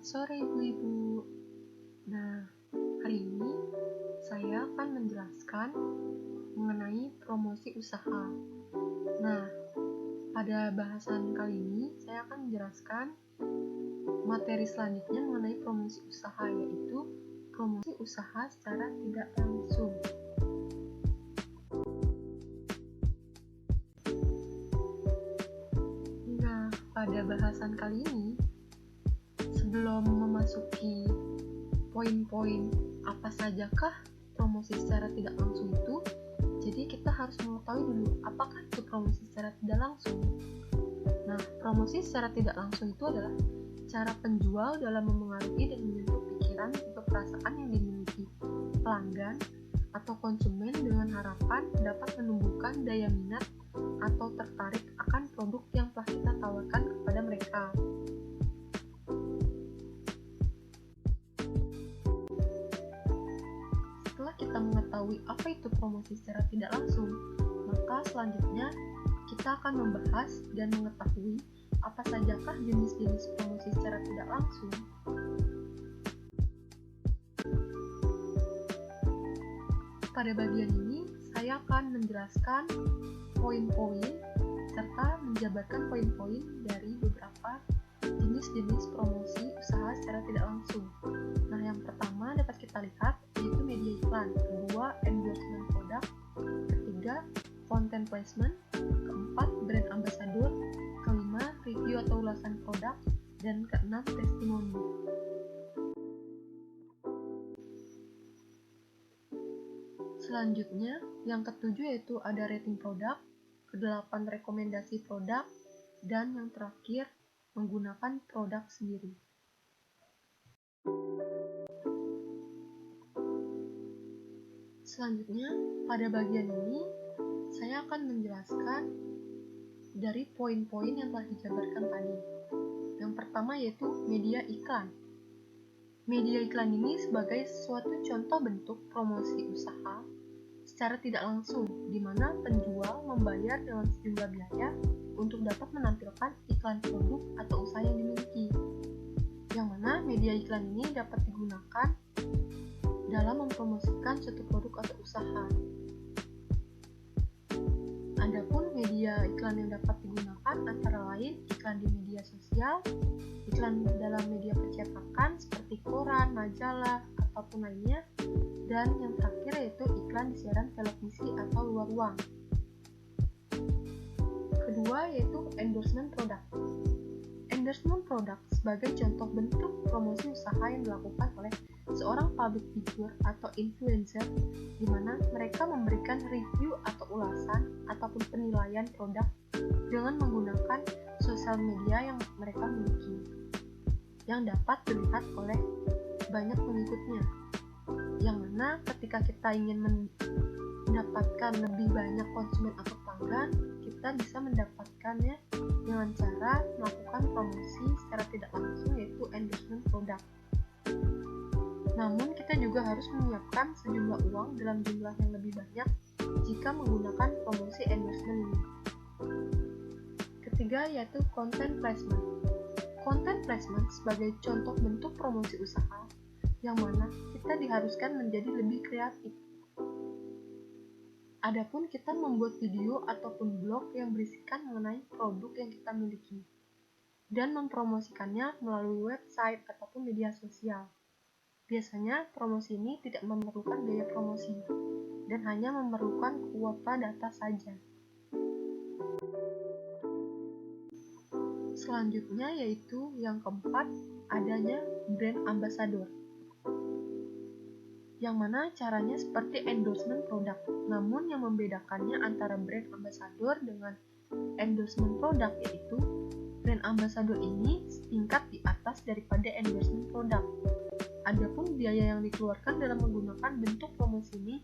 Sore Ibu-Ibu. Nah, hari ini saya akan menjelaskan mengenai promosi usaha. Nah, pada bahasan kali ini saya akan menjelaskan materi selanjutnya mengenai promosi usaha, yaitu promosi usaha secara tidak langsung. Nah, pada bahasan kali ini, sebelum memasuki poin-poin apa sajakah promosi secara tidak langsung itu, jadi kita harus mengetahui dulu apakah itu promosi secara tidak langsung. Nah, promosi secara tidak langsung itu adalah cara penjual dalam memengaruhi dan menyentuh pikiran atau perasaan yang dimiliki pelanggan atau konsumen dengan harapan dapat menumbuhkan daya minat atau tertarik akan produk yang telah kita tawarkan kepada mereka. Setelah kita mengetahui apa itu promosi secara tidak langsung, maka selanjutnya kita akan membahas dan mengetahui apa sajakah jenis-jenis promosi secara tidak langsung. Pada bagian ini, saya akan menjelaskan poin-poin serta menjabarkan poin-poin dari beberapa jenis-jenis promosi usaha secara tidak langsung. Nah, yang pertama dapat kita lihat yaitu media iklan, kedua endorsement produk, ketiga content placement, keempat brand ambassador, kelima review atau ulasan produk, dan keenam testimoni. Selanjutnya, yang ketujuh yaitu ada rating produk, kedelapan rekomendasi produk, dan yang terakhir menggunakan produk sendiri. Selanjutnya, pada bagian ini saya akan menjelaskan dari poin-poin yang telah dijabarkan tadi. Yang pertama yaitu media iklan. Media iklan ini sebagai suatu contoh bentuk promosi usaha secara tidak langsung, di mana penjual membayar dengan sejumlah biaya untuk dapat menampilkan iklan produk atau usaha yang dimiliki. Yang mana media iklan ini dapat digunakan dalam mempromosikan suatu produk atau usaha. Adapun media iklan yang dapat digunakan antara lain iklan di media sosial, iklan dalam media percetakan seperti koran, majalah, ataupun lainnya, dan yang terakhir yaitu iklan di siaran televisi atau luar ruang. Kedua yaitu endorsement produk. Endorsement produk sebagai contoh bentuk promosi usaha yang dilakukan oleh seorang public figure atau influencer, di mana mereka memberikan review atau ulasan ataupun penilaian produk dengan menggunakan sosial media yang mereka miliki, yang dapat dilihat oleh banyak pengikutnya. Yang mana ketika kita ingin mendapatkan lebih banyak konsumen atau pelanggan, kita bisa mendapatkannya dengan cara melakukan promosi secara tidak langsung, yaitu endorsement produk. Namun kita juga harus menyiapkan sejumlah uang dalam jumlah yang lebih banyak jika menggunakan promosi endorsement ini. Ketiga yaitu content placement. Content placement sebagai contoh bentuk promosi usaha yang mana kita diharuskan menjadi lebih kreatif. Adapun kita membuat video ataupun blog yang berisikan mengenai produk yang kita miliki dan mempromosikannya melalui website ataupun media sosial. Biasanya promosi ini tidak memerlukan biaya promosi dan hanya memerlukan kuota data saja. Selanjutnya yaitu yang keempat, adanya brand ambassador, yang mana caranya seperti endorsement produk. Namun yang membedakannya antara brand ambassador dengan endorsement produk yaitu brand ambassador ini setingkat di atas daripada endorsement produk. Adapun biaya yang dikeluarkan dalam menggunakan bentuk promosi ini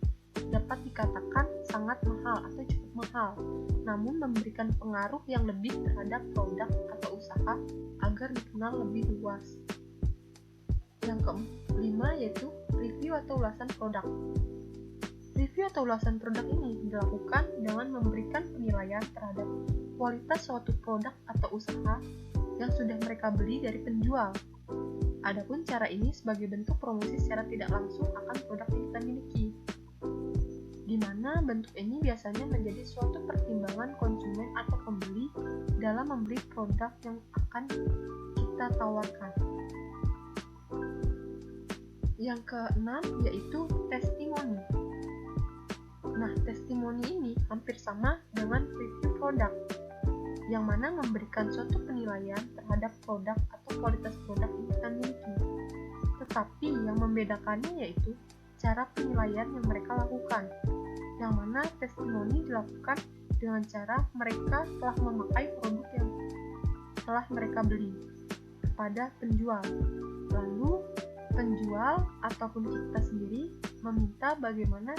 dapat dikatakan sangat mahal atau cukup mahal, namun memberikan pengaruh yang lebih terhadap produk atau usaha agar dikenal lebih luas. Yang kelima yaitu review atau ulasan produk. Review atau ulasan produk ini dilakukan dengan memberikan penilaian terhadap kualitas suatu produk atau usaha yang sudah mereka beli dari penjual. Adapun cara ini sebagai bentuk promosi secara tidak langsung akan produk yang kita miliki, di mana bentuk ini biasanya menjadi suatu pertimbangan konsumen atau pembeli dalam membeli produk yang akan kita tawarkan. Yang keenam yaitu testimoni. Nah, testimoni ini hampir sama dengan review produk, yang mana memberikan suatu penilaian terhadap produk atau kualitas produk yang kita miliki. Tetapi yang membedakannya yaitu cara penilaian yang mereka lakukan, yang mana testimoni dilakukan dengan cara mereka telah memakai produk yang telah mereka beli kepada penjual. Lalu penjual ataupun kita sendiri meminta bagaimana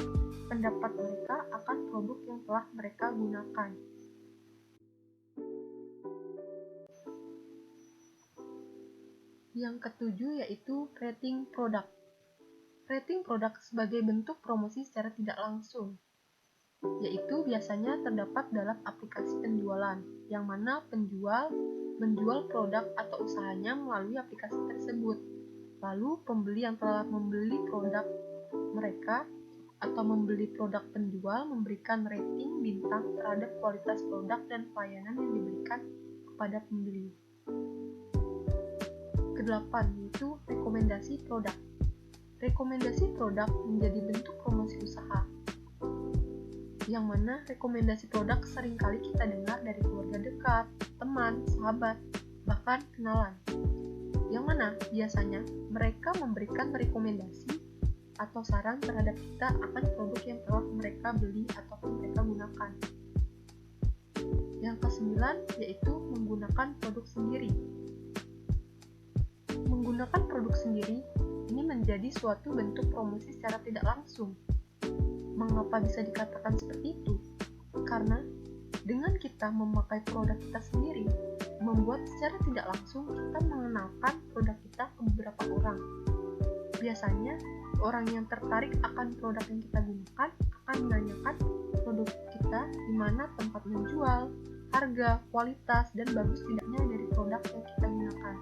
pendapat mereka akan produk yang telah mereka gunakan. Yang ketujuh yaitu rating produk. Rating produk sebagai bentuk promosi secara tidak langsung, yaitu biasanya terdapat dalam aplikasi penjualan, yang mana penjual menjual produk atau usahanya melalui aplikasi tersebut. Lalu pembeli yang telah membeli produk mereka atau membeli produk penjual memberikan rating bintang terhadap kualitas produk dan pelayanan yang diberikan kepada pembeli. Kedelapan yaitu rekomendasi produk. Rekomendasi produk menjadi bentuk promosi usaha, yang mana rekomendasi produk seringkali kita dengar dari keluarga dekat, teman, sahabat, bahkan kenalan. Yang mana biasanya mereka memberikan rekomendasi atau saran terhadap kita akan produk yang telah mereka beli ataupun mereka gunakan. Yang kesembilan yaitu menggunakan produk sendiri. Menggunakan produk sendiri ini menjadi suatu bentuk promosi secara tidak langsung. Mengapa bisa dikatakan seperti itu? Karena dengan kita memakai produk kita sendiri, membuat secara tidak langsung kita mengenalkan produk kita ke beberapa orang. Biasanya, orang yang tertarik akan produk yang kita gunakan akan menanyakan produk kita di mana tempat menjual, harga, kualitas, dan bagus tidaknya dari produk yang kita gunakan.